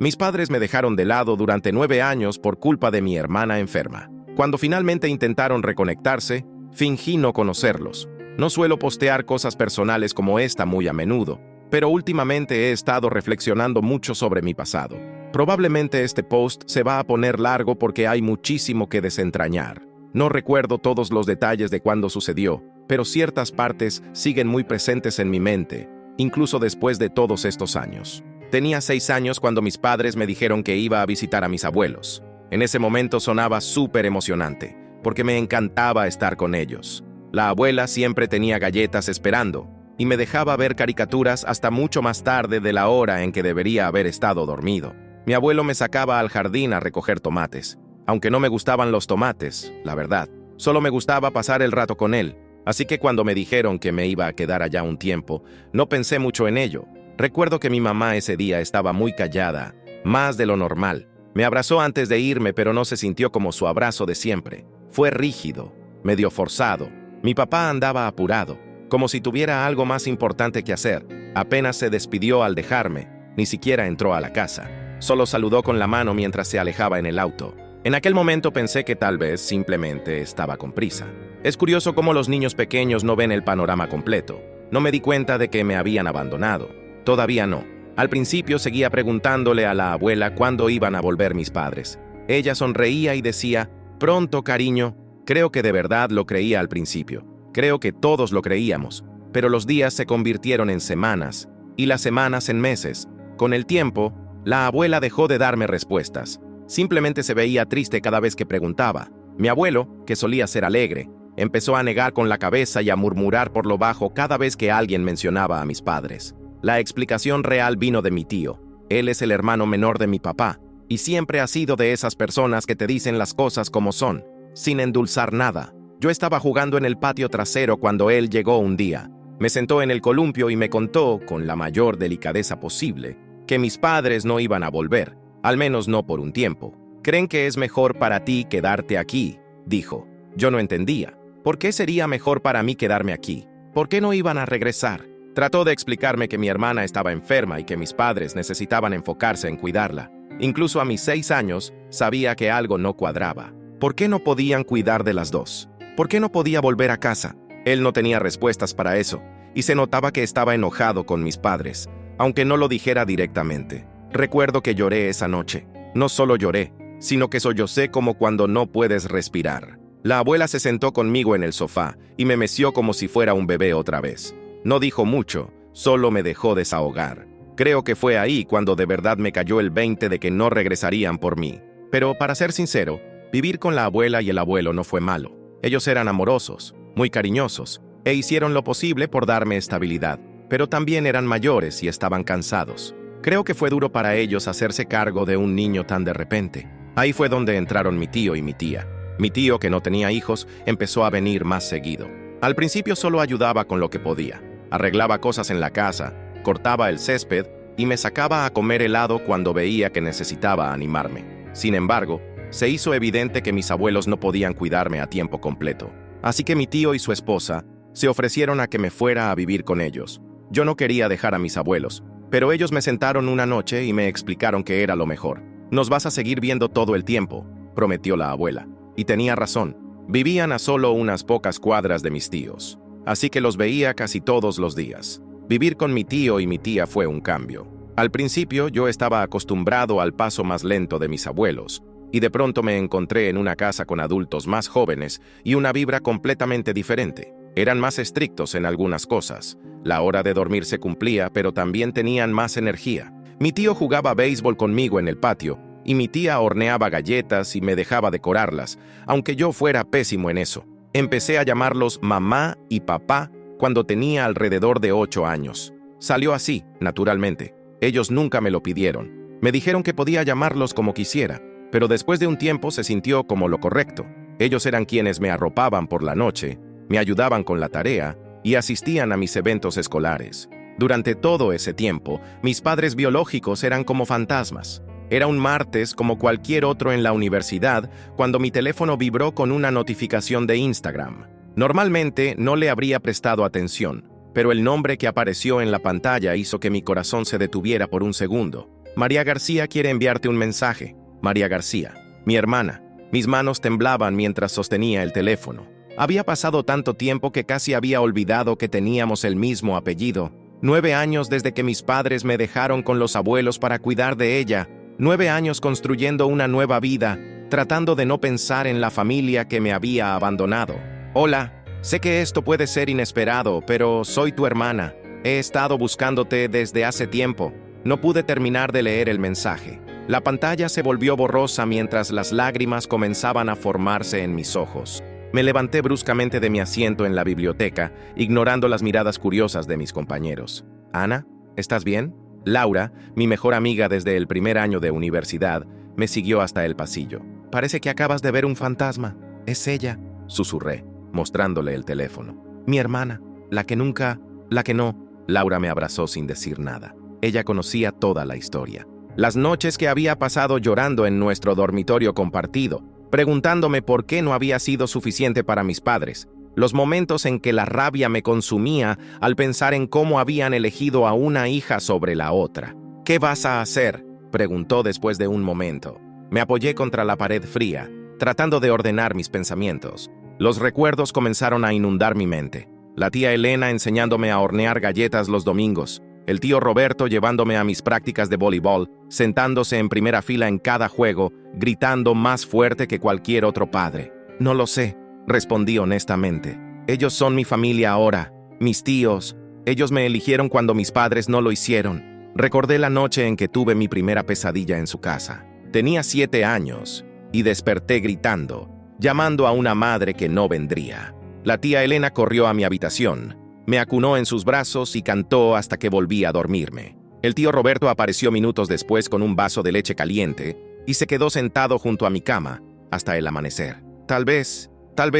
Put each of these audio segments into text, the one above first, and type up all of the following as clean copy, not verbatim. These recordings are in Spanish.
Mis padres me dejaron de lado durante 9 años por culpa de mi hermana enferma. Cuando finalmente intentaron reconectarse, fingí no conocerlos. No suelo postear cosas personales como esta muy a menudo, pero últimamente he estado reflexionando mucho sobre mi pasado. Probablemente este post se va a poner largo porque hay muchísimo que desentrañar. No recuerdo todos los detalles de cuándo sucedió, pero ciertas partes siguen muy presentes en mi mente, incluso después de todos estos años. Tenía 6 años cuando mis padres me dijeron que iba a visitar a mis abuelos. En ese momento sonaba súper emocionante, porque me encantaba estar con ellos. La abuela siempre tenía galletas esperando, y me dejaba ver caricaturas hasta mucho más tarde de la hora en que debería haber estado dormido. Mi abuelo me sacaba al jardín a recoger tomates, aunque no me gustaban los tomates, la verdad. Solo me gustaba pasar el rato con él, así que cuando me dijeron que me iba a quedar allá un tiempo, no pensé mucho en ello. Recuerdo que mi mamá ese día estaba muy callada, más de lo normal. Me abrazó antes de irme, pero no se sintió como su abrazo de siempre. Fue rígido, medio forzado. Mi papá andaba apurado, como si tuviera algo más importante que hacer. Apenas se despidió al dejarme, ni siquiera entró a la casa. Solo saludó con la mano mientras se alejaba en el auto. En aquel momento pensé que tal vez simplemente estaba con prisa. Es curioso cómo los niños pequeños no ven el panorama completo. No me di cuenta de que me habían abandonado. Todavía no. Al principio seguía preguntándole a la abuela cuándo iban a volver mis padres. Ella sonreía y decía, «Pronto, cariño». Creo que de verdad lo creía al principio. Creo que todos lo creíamos. Pero los días se convirtieron en semanas, y las semanas en meses. Con el tiempo, la abuela dejó de darme respuestas. Simplemente se veía triste cada vez que preguntaba. Mi abuelo, que solía ser alegre, empezó a negar con la cabeza y a murmurar por lo bajo cada vez que alguien mencionaba a mis padres. La explicación real vino de mi tío. Él es el hermano menor de mi papá, y siempre ha sido de esas personas que te dicen las cosas como son, sin endulzar nada. Yo estaba jugando en el patio trasero cuando él llegó un día. Me sentó en el columpio y me contó, con la mayor delicadeza posible, que mis padres no iban a volver, al menos no por un tiempo. «Creen que es mejor para ti quedarte aquí», dijo. Yo no entendía. ¿Por qué sería mejor para mí quedarme aquí? ¿Por qué no iban a regresar? Trató de explicarme que mi hermana estaba enferma y que mis padres necesitaban enfocarse en cuidarla. Incluso a mis 6 años, sabía que algo no cuadraba. ¿Por qué no podían cuidar de las dos? ¿Por qué no podía volver a casa? Él no tenía respuestas para eso, y se notaba que estaba enojado con mis padres, aunque no lo dijera directamente. Recuerdo que lloré esa noche. No solo lloré, sino que sollocé como cuando no puedes respirar. La abuela se sentó conmigo en el sofá y me meció como si fuera un bebé otra vez. No dijo mucho, solo me dejó desahogar. Creo que fue ahí cuando de verdad me cayó el 20 de que no regresarían por mí. Pero, para ser sincero, vivir con la abuela y el abuelo no fue malo. Ellos eran amorosos, muy cariñosos, e hicieron lo posible por darme estabilidad. Pero también eran mayores y estaban cansados. Creo que fue duro para ellos hacerse cargo de un niño tan de repente. Ahí fue donde entraron mi tío y mi tía. Mi tío, que no tenía hijos, empezó a venir más seguido. Al principio solo ayudaba con lo que podía. Arreglaba cosas en la casa, cortaba el césped y me sacaba a comer helado cuando veía que necesitaba animarme. Sin embargo, se hizo evidente que mis abuelos no podían cuidarme a tiempo completo. Así que mi tío y su esposa se ofrecieron a que me fuera a vivir con ellos. Yo no quería dejar a mis abuelos, pero ellos me sentaron una noche y me explicaron que era lo mejor. «Nos vas a seguir viendo todo el tiempo», prometió la abuela. Y tenía razón. Vivían a solo unas pocas cuadras de mis tíos, así que los veía casi todos los días. Vivir con mi tío y mi tía fue un cambio. Al principio yo estaba acostumbrado al paso más lento de mis abuelos, y de pronto me encontré en una casa con adultos más jóvenes y una vibra completamente diferente. Eran más estrictos en algunas cosas. La hora de dormir se cumplía, pero también tenían más energía. Mi tío jugaba béisbol conmigo en el patio, y mi tía horneaba galletas y me dejaba decorarlas, aunque yo fuera pésimo en eso. Empecé a llamarlos mamá y papá cuando tenía alrededor de 8 años. Salió así, naturalmente. Ellos nunca me lo pidieron. Me dijeron que podía llamarlos como quisiera, pero después de un tiempo se sintió como lo correcto. Ellos eran quienes me arropaban por la noche, me ayudaban con la tarea y asistían a mis eventos escolares. Durante todo ese tiempo, mis padres biológicos eran como fantasmas. Era un martes como cualquier otro en la universidad cuando mi teléfono vibró con una notificación de Instagram. Normalmente no le habría prestado atención, pero el nombre que apareció en la pantalla hizo que mi corazón se detuviera por un segundo. María García quiere enviarte un mensaje. María García, mi hermana. Mis manos temblaban mientras sostenía el teléfono. Había pasado tanto tiempo que casi había olvidado que teníamos el mismo apellido. 9 años desde que mis padres me dejaron con los abuelos para cuidar de ella. 9 años construyendo una nueva vida, tratando de no pensar en la familia que me había abandonado. Hola, sé que esto puede ser inesperado, pero soy tu hermana. He estado buscándote desde hace tiempo. No pude terminar de leer el mensaje. La pantalla se volvió borrosa mientras las lágrimas comenzaban a formarse en mis ojos. Me levanté bruscamente de mi asiento en la biblioteca, ignorando las miradas curiosas de mis compañeros. «Ana, ¿estás bien?» Laura, mi mejor amiga desde el primer año de universidad, me siguió hasta el pasillo. «Parece que acabas de ver un fantasma. Es ella», susurré, mostrándole el teléfono. «Mi hermana, la que no». Laura me abrazó sin decir nada. Ella conocía toda la historia. Las noches que había pasado llorando en nuestro dormitorio compartido, preguntándome por qué no había sido suficiente para mis padres. Los momentos en que la rabia me consumía al pensar en cómo habían elegido a una hija sobre la otra. «¿Qué vas a hacer?», preguntó después de un momento. Me apoyé contra la pared fría, tratando de ordenar mis pensamientos. Los recuerdos comenzaron a inundar mi mente. La tía Elena enseñándome a hornear galletas los domingos. El tío Roberto llevándome a mis prácticas de voleibol, sentándose en primera fila en cada juego, gritando más fuerte que cualquier otro padre. «No lo sé», respondí honestamente. «Ellos son mi familia ahora, mis tíos. Ellos me eligieron cuando mis padres no lo hicieron». Recordé la noche en que tuve mi primera pesadilla en su casa. Tenía 7 años y desperté gritando, llamando a una madre que no vendría. La tía Elena corrió a mi habitación. Me acunó en sus brazos y cantó hasta que volví a dormirme. El tío Roberto apareció minutos después con un vaso de leche caliente y se quedó sentado junto a mi cama hasta el amanecer. Tal vez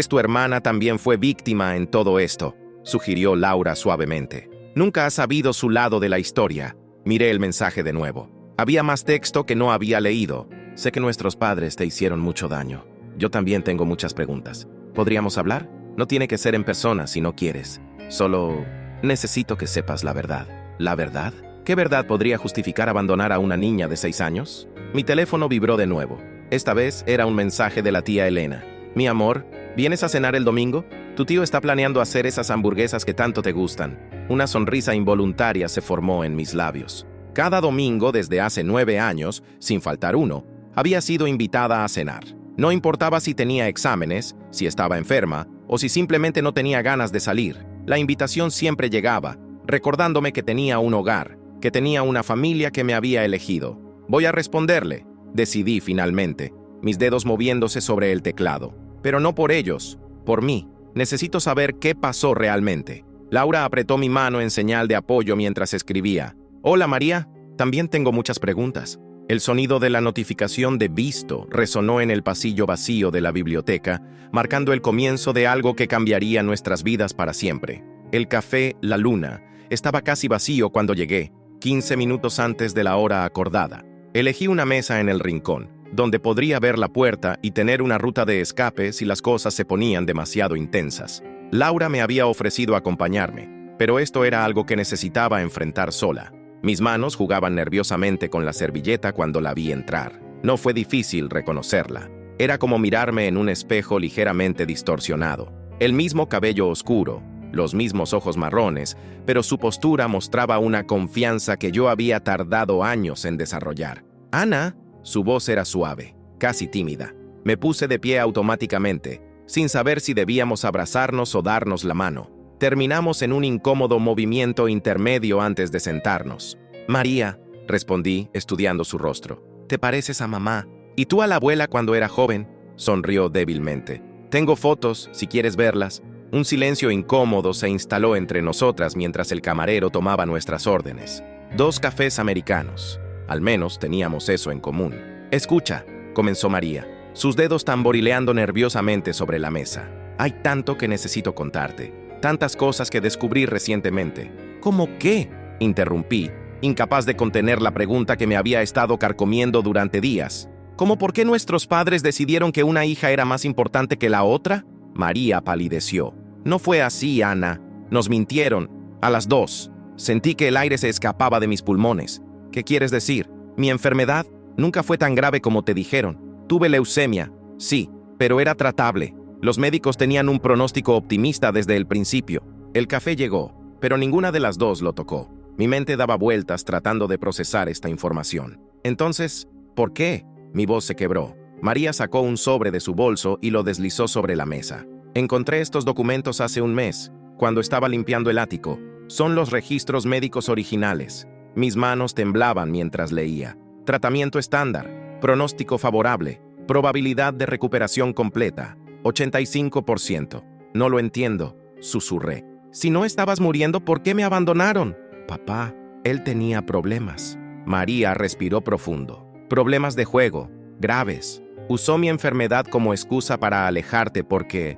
tu hermana también fue víctima en todo esto», sugirió Laura suavemente. «Nunca has sabido su lado de la historia». Miré el mensaje de nuevo. Había más texto que no había leído. «Sé que nuestros padres te hicieron mucho daño. Yo también tengo muchas preguntas. ¿Podríamos hablar? No tiene que ser en persona si no quieres. Solo necesito que sepas la verdad». «¿La verdad? ¿Qué verdad podría justificar abandonar a una niña de 6 años?» Mi teléfono vibró de nuevo. Esta vez era un mensaje de la tía Elena. «Mi amor, ¿vienes a cenar el domingo? Tu tío está planeando hacer esas hamburguesas que tanto te gustan». Una sonrisa involuntaria se formó en mis labios. Cada domingo desde hace 9 años, sin faltar uno, había sido invitada a cenar. No importaba si tenía exámenes, si estaba enferma o si simplemente no tenía ganas de salir. La invitación siempre llegaba, recordándome que tenía un hogar, que tenía una familia que me había elegido. «Voy a responderle», decidí finalmente, mis dedos moviéndose sobre el teclado. Pero no por ellos, por mí. Necesito saber qué pasó realmente. Laura apretó mi mano en señal de apoyo mientras escribía. «Hola María, también tengo muchas preguntas». El sonido de la notificación de visto resonó en el pasillo vacío de la biblioteca, marcando el comienzo de algo que cambiaría nuestras vidas para siempre. El café La Luna estaba casi vacío cuando llegué, 15 minutos antes de la hora acordada. Elegí una mesa en el rincón, donde podría ver la puerta y tener una ruta de escape si las cosas se ponían demasiado intensas. Laura me había ofrecido acompañarme, pero esto era algo que necesitaba enfrentar sola. Mis manos jugaban nerviosamente con la servilleta cuando la vi entrar. No fue difícil reconocerla. Era como mirarme en un espejo ligeramente distorsionado. El mismo cabello oscuro, los mismos ojos marrones, pero su postura mostraba una confianza que yo había tardado años en desarrollar. «Ana», su voz era suave, casi tímida. Me puse de pie automáticamente, sin saber si debíamos abrazarnos o darnos la mano. Terminamos en un incómodo movimiento intermedio antes de sentarnos. «María», respondí, estudiando su rostro. «Te pareces a mamá. ¿Y tú a la abuela cuando era joven?», sonrió débilmente. «Tengo fotos, si quieres verlas». Un silencio incómodo se instaló entre nosotras mientras el camarero tomaba nuestras órdenes. 2 cafés americanos. Al menos teníamos eso en común. «Escucha», comenzó María, sus dedos tamborileando nerviosamente sobre la mesa. «Hay tanto que necesito contarte. Tantas cosas que descubrí recientemente». «¿Cómo qué?», interrumpí, incapaz de contener la pregunta que me había estado carcomiendo durante días. «¿Cómo por qué nuestros padres decidieron que una hija era más importante que la otra?». María palideció. «No fue así, Ana. Nos mintieron. A las 2. Sentí que el aire se escapaba de mis pulmones. ¿Qué quieres decir?». Mi enfermedad nunca fue tan grave como te dijeron. Tuve leucemia, sí, pero era tratable. Los médicos tenían un pronóstico optimista desde el principio. El café llegó, pero ninguna de las dos lo tocó. Mi mente daba vueltas tratando de procesar esta información. Entonces, ¿por qué? Mi voz se quebró. María sacó un sobre de su bolso y lo deslizó sobre la mesa. Encontré estos documentos hace un mes, cuando estaba limpiando el ático. Son los registros médicos originales. Mis manos temblaban mientras leía. Tratamiento estándar, pronóstico favorable, probabilidad de recuperación completa, 85%. No lo entiendo, susurré. Si no estabas muriendo, ¿por qué me abandonaron? Papá, él tenía problemas. María respiró profundo. Problemas de juego, graves. Usó mi enfermedad como excusa para alejarte porque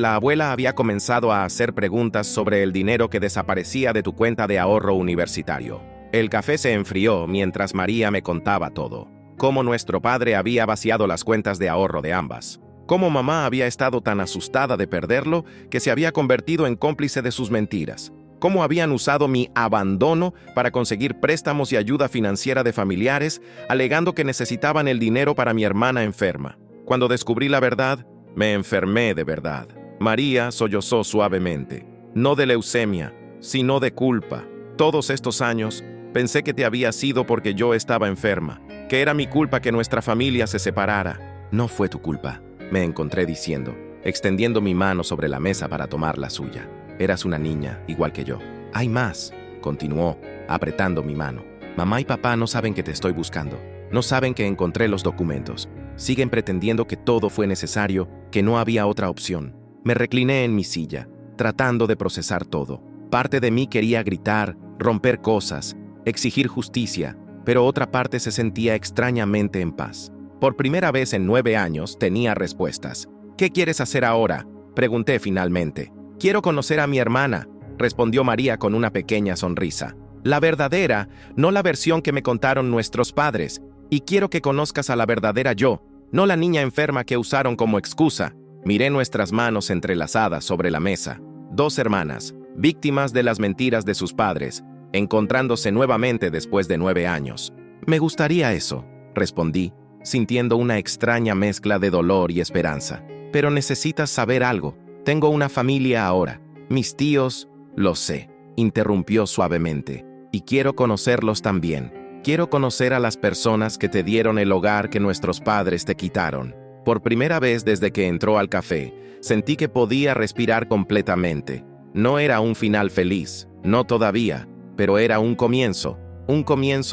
la abuela había comenzado a hacer preguntas sobre el dinero que desaparecía de tu cuenta de ahorro universitario. El café se enfrió mientras María me contaba todo. Cómo nuestro padre había vaciado las cuentas de ahorro de ambas. Cómo mamá había estado tan asustada de perderlo que se había convertido en cómplice de sus mentiras. Cómo habían usado mi abandono para conseguir préstamos y ayuda financiera de familiares, alegando que necesitaban el dinero para mi hermana enferma. Cuando descubrí la verdad, me enfermé de verdad. María sollozó suavemente. No de leucemia, sino de culpa. Todos estos años, pensé que te había sido porque yo estaba enferma, que era mi culpa que nuestra familia se separara. No fue tu culpa, me encontré diciendo, extendiendo mi mano sobre la mesa para tomar la suya. Eras una niña, igual que yo. Hay más, continuó, apretando mi mano. Mamá y papá no saben que te estoy buscando. No saben que encontré los documentos. Siguen pretendiendo que todo fue necesario, que no había otra opción. Me recliné en mi silla, tratando de procesar todo. Parte de mí quería gritar, romper cosas, exigir justicia, pero otra parte se sentía extrañamente en paz. Por primera vez en 9 años tenía respuestas. ¿Qué quieres hacer ahora?, pregunté finalmente. Quiero conocer a mi hermana, respondió María con una pequeña sonrisa. La verdadera, no la versión que me contaron nuestros padres. Y quiero que conozcas a la verdadera yo, no la niña enferma que usaron como excusa. Miré nuestras manos entrelazadas sobre la mesa. 2 hermanas, víctimas de las mentiras de sus padres, encontrándose nuevamente después de 9 años. Me gustaría eso, respondí, sintiendo una extraña mezcla de dolor y esperanza. Pero necesitas saber algo. Tengo una familia ahora. Mis tíos, lo sé, interrumpió suavemente. Y quiero conocerlos también. Quiero conocer a las personas que te dieron el hogar que nuestros padres te quitaron. Por primera vez desde que entró al café, sentí que podía respirar completamente. No era un final feliz, no todavía, pero era un comienzo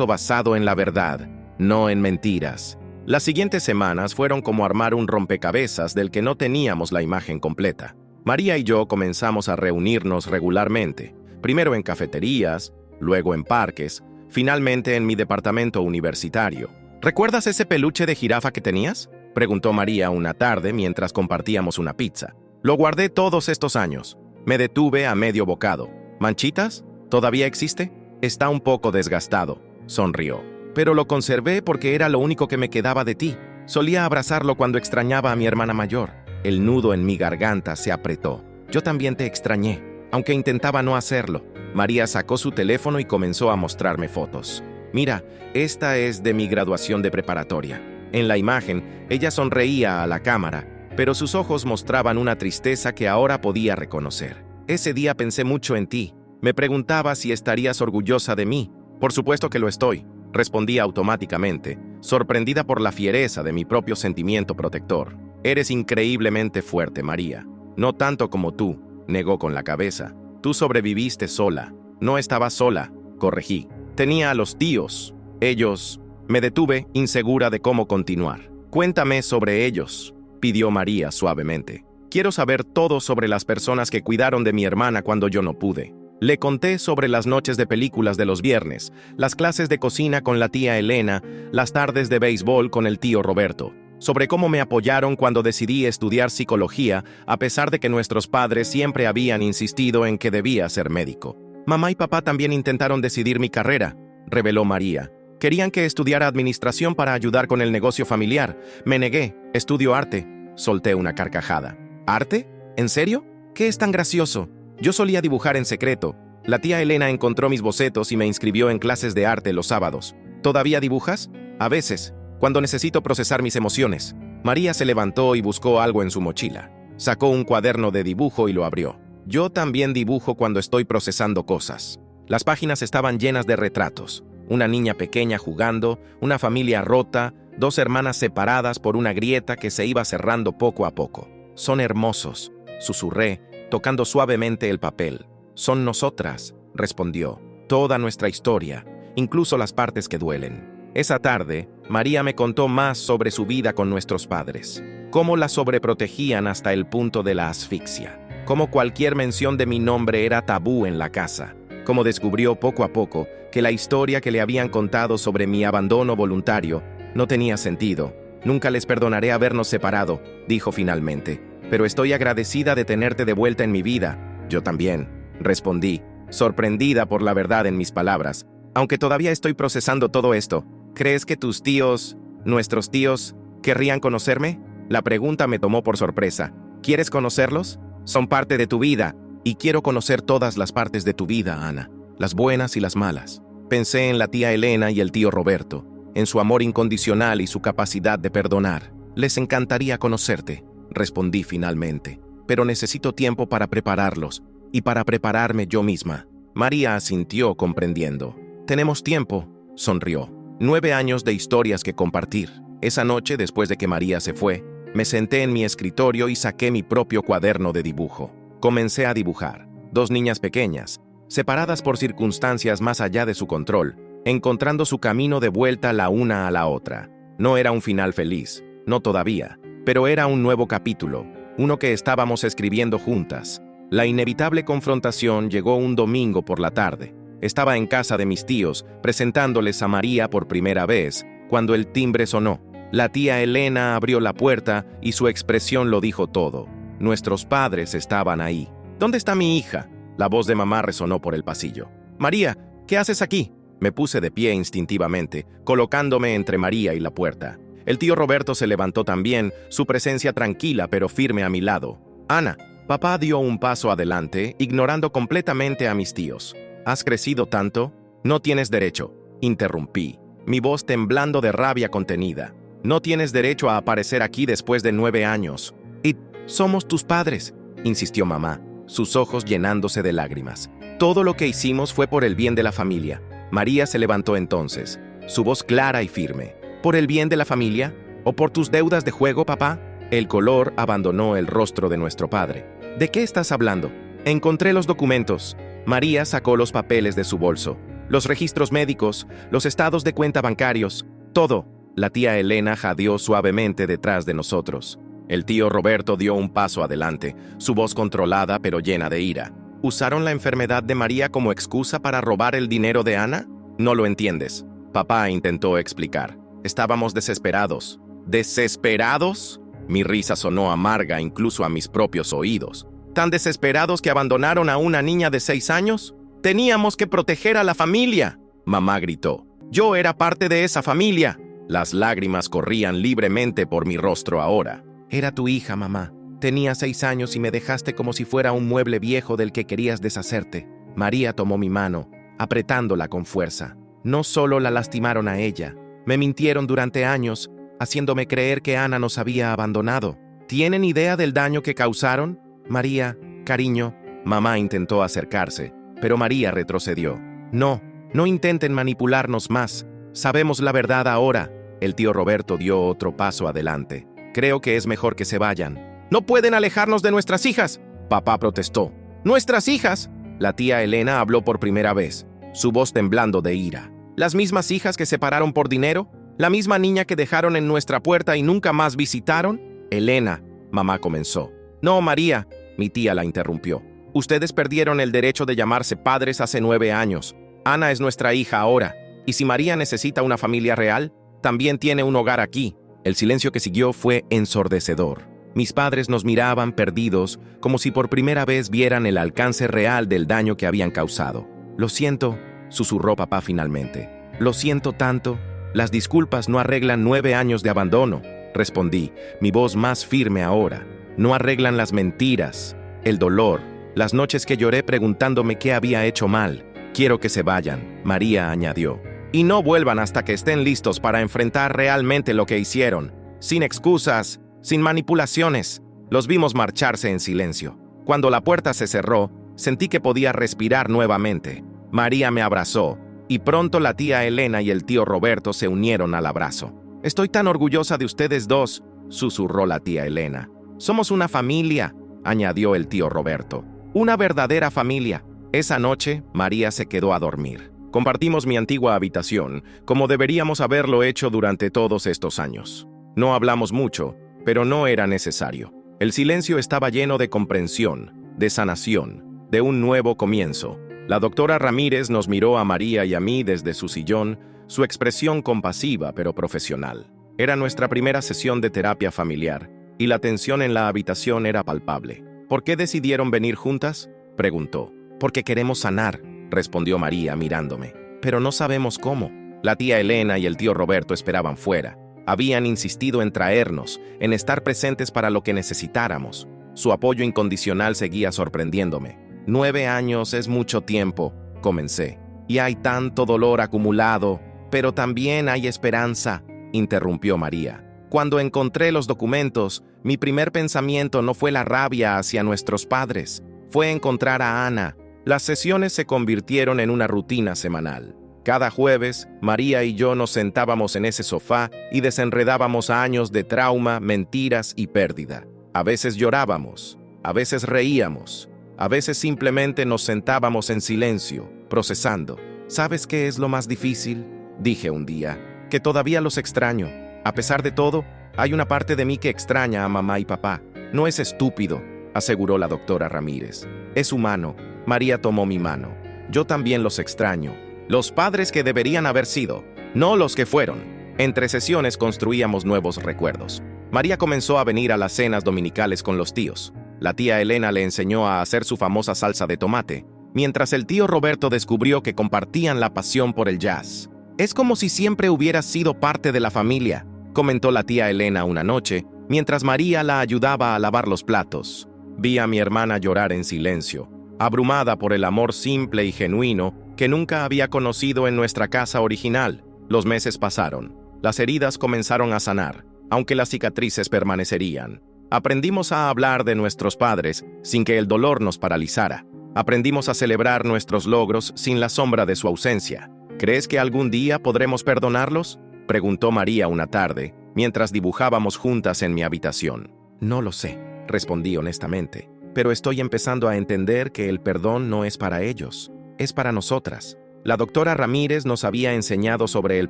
basado en la verdad, no en mentiras. Las siguientes semanas fueron como armar un rompecabezas del que no teníamos la imagen completa. María y yo comenzamos a reunirnos regularmente, primero en cafeterías, luego en parques, finalmente en mi departamento universitario. ¿Recuerdas ese peluche de jirafa que tenías?, preguntó María una tarde mientras compartíamos una pizza. Lo guardé todos estos años. Me detuve a medio bocado. ¿Manchitas? ¿Todavía existe? Está un poco desgastado, sonrió. Pero lo conservé porque era lo único que me quedaba de ti. Solía abrazarlo cuando extrañaba a mi hermana mayor. El nudo en mi garganta se apretó. Yo también te extrañé, aunque intentaba no hacerlo. María sacó su teléfono y comenzó a mostrarme fotos. Mira, esta es de mi graduación de preparatoria. En la imagen, ella sonreía a la cámara, pero sus ojos mostraban una tristeza que ahora podía reconocer. Ese día pensé mucho en ti. Me preguntaba si estarías orgullosa de mí. Por supuesto que lo estoy, respondí automáticamente, sorprendida por la fiereza de mi propio sentimiento protector. Eres increíblemente fuerte, María. No tanto como tú, negó con la cabeza. Tú sobreviviste sola. No estabas sola, corregí. Tenía a los tíos. Ellos... Me detuve, insegura de cómo continuar. Cuéntame sobre ellos, pidió María suavemente. Quiero saber todo sobre las personas que cuidaron de mi hermana cuando yo no pude. Le conté sobre las noches de películas de los viernes, las clases de cocina con la tía Elena, las tardes de béisbol con el tío Roberto, sobre cómo me apoyaron cuando decidí estudiar psicología, a pesar de que nuestros padres siempre habían insistido en que debía ser médico. Mamá y papá también intentaron decidir mi carrera, reveló María. Querían que estudiara administración para ayudar con el negocio familiar. Me negué. Estudio arte. Solté una carcajada. ¿Arte? ¿En serio? ¿Qué es tan gracioso? Yo solía dibujar en secreto. La tía Elena encontró mis bocetos y me inscribió en clases de arte los sábados. ¿Todavía dibujas? A veces, cuando necesito procesar mis emociones. María se levantó y buscó algo en su mochila. Sacó un cuaderno de dibujo y lo abrió. Yo también dibujo cuando estoy procesando cosas. Las páginas estaban llenas de retratos. Una niña pequeña jugando, una familia rota, 2 hermanas separadas por una grieta que se iba cerrando poco a poco. Son hermosos, susurré, tocando suavemente el papel. Son nosotras, respondió. Toda nuestra historia, incluso las partes que duelen. Esa tarde, María me contó más sobre su vida con nuestros padres. Cómo la sobreprotegían hasta el punto de la asfixia. Cómo cualquier mención de mi nombre era tabú en la casa. Cómo descubrió poco a poco que la historia que le habían contado sobre mi abandono voluntario no tenía sentido. Nunca les perdonaré habernos separado, dijo finalmente. Pero estoy agradecida de tenerte de vuelta en mi vida. Yo también, respondí, sorprendida por la verdad en mis palabras. Aunque todavía estoy procesando todo esto, ¿crees que tus tíos, nuestros tíos, querrían conocerme? La pregunta me tomó por sorpresa. ¿Quieres conocerlos? Son parte de tu vida, y quiero conocer todas las partes de tu vida, Ana, las buenas y las malas. Pensé en la tía Elena y el tío Roberto, en su amor incondicional y su capacidad de perdonar. Les encantaría conocerte, respondí finalmente, pero necesito tiempo para prepararlos, y para prepararme yo misma. María asintió comprendiendo. Tenemos tiempo, sonrió. 9 años de historias que compartir. Esa noche, después de que María se fue, me senté en mi escritorio y saqué mi propio cuaderno de dibujo. Comencé a dibujar. 2 niñas pequeñas, separadas por circunstancias más allá de su control, encontrando su camino de vuelta la una a la otra. No era un final feliz, no todavía, pero era un nuevo capítulo, uno que estábamos escribiendo juntas. La inevitable confrontación llegó un domingo por la tarde. Estaba en casa de mis tíos, presentándoles a María por primera vez, cuando el timbre sonó. La tía Elena abrió la puerta y su expresión lo dijo todo. Nuestros padres estaban ahí. ¿Dónde está mi hija? La voz de mamá resonó por el pasillo. María, ¿qué haces aquí? Me puse de pie instintivamente, colocándome entre María y la puerta. El tío Roberto se levantó también, su presencia tranquila pero firme a mi lado. Ana, papá dio un paso adelante, ignorando completamente a mis tíos. ¿Has crecido tanto? No tienes derecho, interrumpí, mi voz temblando de rabia contenida. No tienes derecho a aparecer aquí después de 9 años. Y somos tus padres, insistió mamá, sus ojos llenándose de lágrimas. Todo lo que hicimos fue por el bien de la familia. María se levantó entonces, su voz clara y firme. ¿Por el bien de la familia? ¿O por tus deudas de juego, papá? El color abandonó el rostro de nuestro padre. ¿De qué estás hablando? Encontré los documentos. María sacó los papeles de su bolso. Los registros médicos, los estados de cuenta bancarios, todo. La tía Elena jadeó suavemente detrás de nosotros. El tío Roberto dio un paso adelante, su voz controlada pero llena de ira. ¿Usaron la enfermedad de María como excusa para robar el dinero de Ana? No lo entiendes. Papá intentó explicar. Estábamos desesperados. ¿Desesperados? Mi risa sonó amarga incluso a mis propios oídos. ¿Tan desesperados que abandonaron a una niña de 6 años? Teníamos que proteger a la familia, mamá gritó. Yo era parte de esa familia. Las lágrimas corrían libremente por mi rostro ahora. Era tu hija, mamá. Tenía 6 años y me dejaste como si fuera un mueble viejo del que querías deshacerte. María tomó mi mano, apretándola con fuerza. No solo la lastimaron a ella, me mintieron durante años, haciéndome creer que Ana nos había abandonado. ¿Tienen idea del daño que causaron? María, cariño, mamá intentó acercarse, pero María retrocedió. No intenten manipularnos más. Sabemos la verdad ahora. El tío Roberto dio otro paso adelante. Creo que es mejor que se vayan. ¡No pueden alejarnos de nuestras hijas!, papá protestó. ¿Nuestras hijas? La tía Elena habló por primera vez, su voz temblando de ira. ¿Las mismas hijas que separaron por dinero? ¿La misma niña que dejaron en nuestra puerta y nunca más visitaron? Elena, mamá comenzó. No, María, mi tía la interrumpió. Ustedes perdieron el derecho de llamarse padres hace 9 años. Ana es nuestra hija ahora. Y si María necesita una familia real, también tiene un hogar aquí. El silencio que siguió fue ensordecedor. Mis padres nos miraban perdidos, como si por primera vez vieran el alcance real del daño que habían causado. Lo siento, susurró papá finalmente. Lo siento tanto. Las disculpas no arreglan 9 años de abandono, respondí, mi voz más firme ahora. No arreglan las mentiras, el dolor, las noches que lloré preguntándome qué había hecho mal. Quiero que se vayan, María añadió. y no vuelvan hasta que estén listos para enfrentar realmente lo que hicieron, sin excusas, sin manipulaciones. Los vimos marcharse en silencio. Cuando la puerta se cerró, sentí que podía respirar nuevamente. María me abrazó, y pronto la tía Elena y el tío Roberto se unieron al abrazo. «Estoy tan orgullosa de ustedes dos», susurró la tía Elena. «Somos una familia», añadió el tío Roberto. «Una verdadera familia». Esa noche, María se quedó a dormir. Compartimos mi antigua habitación, como deberíamos haberlo hecho durante todos estos años. No hablamos mucho, pero no era necesario. El silencio estaba lleno de comprensión, de sanación, de un nuevo comienzo. La doctora Ramírez nos miró a María y a mí desde su sillón, su expresión compasiva pero profesional. Era nuestra primera sesión de terapia familiar, y la tensión en la habitación era palpable. «¿Por qué decidieron venir juntas?», preguntó. «Porque queremos sanar», respondió María mirándome. «Pero no sabemos cómo». La tía Elena y el tío Roberto esperaban fuera. Habían insistido en traernos, en estar presentes para lo que necesitáramos. Su apoyo incondicional seguía sorprendiéndome. 9 años es mucho tiempo, comencé. Y hay tanto dolor acumulado, pero también hay esperanza, interrumpió María. Cuando encontré los documentos, mi primer pensamiento no fue la rabia hacia nuestros padres, fue encontrar a Ana. Las sesiones se convirtieron en una rutina semanal. Cada jueves, María y yo nos sentábamos en ese sofá y desenredábamos años de trauma, mentiras y pérdida. A veces llorábamos, a veces reíamos, a veces simplemente nos sentábamos en silencio, procesando. «¿Sabes qué es lo más difícil?», dije un día. «Que todavía los extraño. A pesar de todo, hay una parte de mí que extraña a mamá y papá. No es estúpido», aseguró la doctora Ramírez. «Es humano». María tomó mi mano. «Yo también los extraño. Los padres que deberían haber sido, no los que fueron». Entre sesiones construíamos nuevos recuerdos. María comenzó a venir a las cenas dominicales con los tíos. La tía Elena le enseñó a hacer su famosa salsa de tomate, mientras el tío Roberto descubrió que compartían la pasión por el jazz. «Es como si siempre hubieras sido parte de la familia», comentó la tía Elena una noche, mientras María la ayudaba a lavar los platos. Vi a mi hermana llorar en silencio, abrumada por el amor simple y genuino que nunca había conocido en nuestra casa original. Los meses pasaron. Las heridas comenzaron a sanar, aunque las cicatrices permanecerían. Aprendimos a hablar de nuestros padres sin que el dolor nos paralizara. Aprendimos a celebrar nuestros logros sin la sombra de su ausencia. «¿Crees que algún día podremos perdonarlos?», preguntó María una tarde, mientras dibujábamos juntas en mi habitación. «No lo sé», respondí honestamente, «pero estoy empezando a entender que el perdón no es para ellos, es para nosotras». La doctora Ramírez nos había enseñado sobre el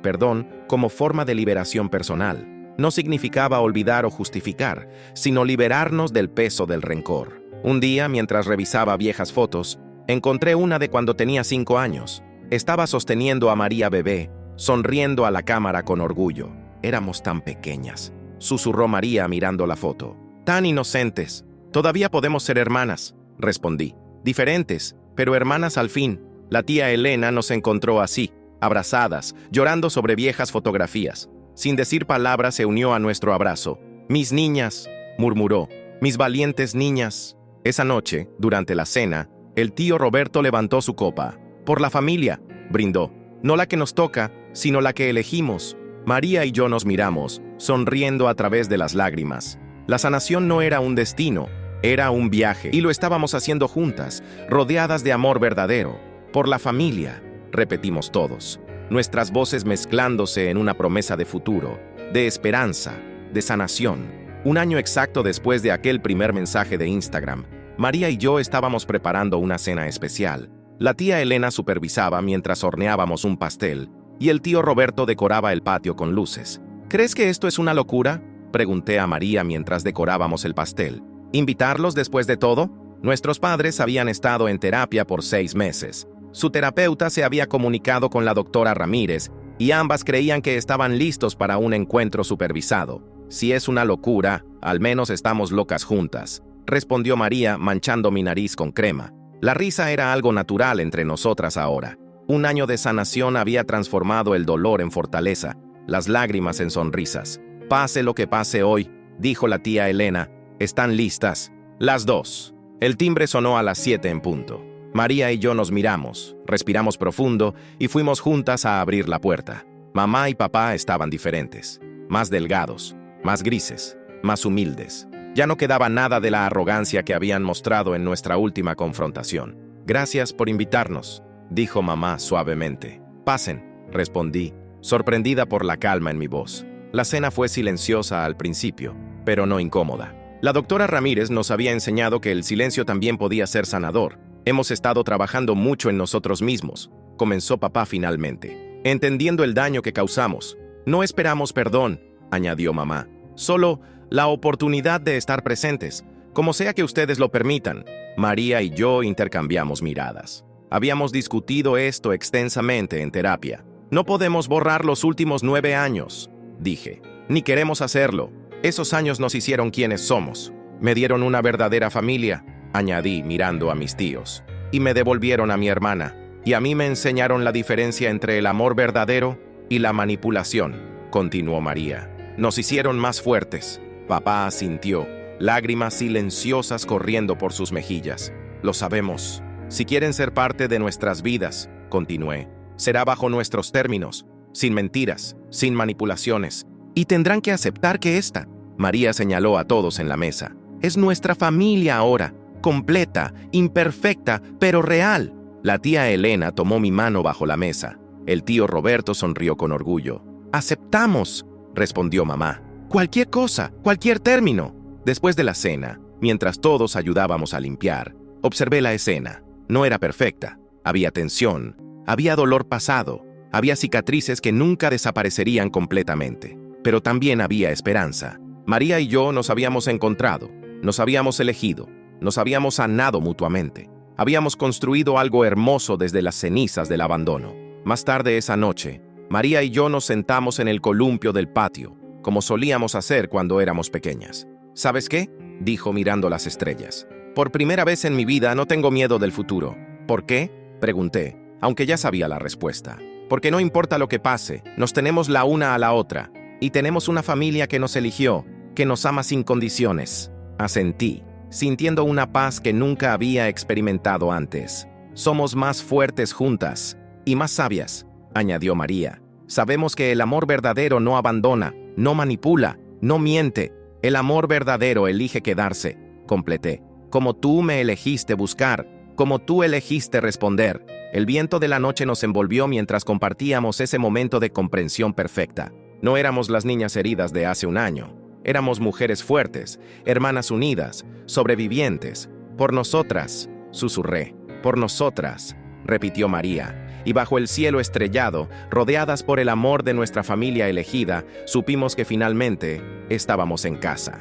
perdón como forma de liberación personal. No significaba olvidar o justificar, sino liberarnos del peso del rencor. Un día, mientras revisaba viejas fotos, encontré una de cuando tenía 5 años. Estaba sosteniendo a María bebé, sonriendo a la cámara con orgullo. «Éramos tan pequeñas», susurró María mirando la foto. «Tan inocentes. Todavía podemos ser hermanas», respondí. «Diferentes, pero hermanas al fin». La tía Elena nos encontró así, abrazadas, llorando sobre viejas fotografías. Sin decir palabras se unió a nuestro abrazo. «Mis niñas», murmuró, «mis valientes niñas». Esa noche, durante la cena, el tío Roberto levantó su copa. «Por la familia», brindó. «No la que nos toca, sino la que elegimos». María y yo nos miramos, sonriendo a través de las lágrimas. La sanación no era un destino, era un viaje, y lo estábamos haciendo juntas, rodeadas de amor verdadero. «Por la familia», repetimos todos, nuestras voces mezclándose en una promesa de futuro, de esperanza, de sanación. Un año exacto después de aquel primer mensaje de Instagram, María y yo estábamos preparando una cena especial. La tía Elena supervisaba mientras horneábamos un pastel, y el tío Roberto decoraba el patio con luces. «¿Crees que esto es una locura?», pregunté a María mientras decorábamos el pastel. «¿Invitarlos después de todo?». Nuestros padres habían estado en terapia por 6 meses. Su terapeuta se había comunicado con la doctora Ramírez y ambas creían que estaban listos para un encuentro supervisado. «Si es una locura, al menos estamos locas juntas», respondió María manchando mi nariz con crema. La risa era algo natural entre nosotras ahora. Un año de sanación había transformado el dolor en fortaleza, las lágrimas en sonrisas. «Pase lo que pase hoy», dijo la tía Elena, «¿están listas?». Las dos. El timbre sonó a las 7 en punto. María y yo nos miramos, respiramos profundo y fuimos juntas a abrir la puerta. Mamá y papá estaban diferentes, más delgados, más grises, más humildes. Ya no quedaba nada de la arrogancia que habían mostrado en nuestra última confrontación. «Gracias por invitarnos», dijo mamá suavemente. «Pasen», respondí, sorprendida por la calma en mi voz. La cena fue silenciosa al principio, pero no incómoda. La doctora Ramírez nos había enseñado que el silencio también podía ser sanador. «Hemos estado trabajando mucho en nosotros mismos», comenzó papá finalmente, «entendiendo el daño que causamos. No esperamos perdón», añadió mamá, «solo la oportunidad de estar presentes, como sea que ustedes lo permitan». María y yo intercambiamos miradas. Habíamos discutido esto extensamente en terapia. «No podemos borrar los últimos 9 años», dije, «ni queremos hacerlo. Esos años nos hicieron quienes somos. Me dieron una verdadera familia», añadí mirando a mis tíos, «y me devolvieron a mi hermana, y a mí me enseñaron la diferencia entre el amor verdadero y la manipulación», continuó María. «Nos hicieron más fuertes». Papá asintió, lágrimas silenciosas corriendo por sus mejillas. «Lo sabemos. Si quieren ser parte de nuestras vidas», continué, «será bajo nuestros términos, sin mentiras, sin manipulaciones. Y tendrán que aceptar que esta», María señaló a todos en la mesa, «es nuestra familia ahora, completa, imperfecta, pero real». La tía Elena tomó mi mano bajo la mesa. El tío Roberto sonrió con orgullo. «Aceptamos», respondió mamá. «Cualquier cosa, cualquier término». Después de la cena, mientras todos ayudábamos a limpiar, observé la escena. No era perfecta. Había tensión, había dolor pasado, había cicatrices que nunca desaparecerían completamente. Pero también había esperanza. María y yo nos habíamos encontrado, nos habíamos elegido, nos habíamos sanado mutuamente. Habíamos construido algo hermoso desde las cenizas del abandono. Más tarde esa noche, María y yo nos sentamos en el columpio del patio, como solíamos hacer cuando éramos pequeñas. «¿Sabes qué?», dijo mirando las estrellas. «Por primera vez en mi vida no tengo miedo del futuro». «¿Por qué?», pregunté, aunque ya sabía la respuesta. «Porque no importa lo que pase, nos tenemos la una a la otra, y tenemos una familia que nos eligió, que nos ama sin condiciones». Asentí, sintiendo una paz que nunca había experimentado antes. «Somos más fuertes juntas, y más sabias», añadió María. «Sabemos que el amor verdadero no abandona, no manipula, no miente. El amor verdadero elige quedarse», completé. «Como tú me elegiste buscar, como tú elegiste responder». El viento de la noche nos envolvió mientras compartíamos ese momento de comprensión perfecta. No éramos las niñas heridas de hace un año. Éramos mujeres fuertes, hermanas unidas, sobrevivientes. «Por nosotras», susurré. «Por nosotras», repitió María. Y bajo el cielo estrellado, rodeadas por el amor de nuestra familia elegida, supimos que finalmente estábamos en casa.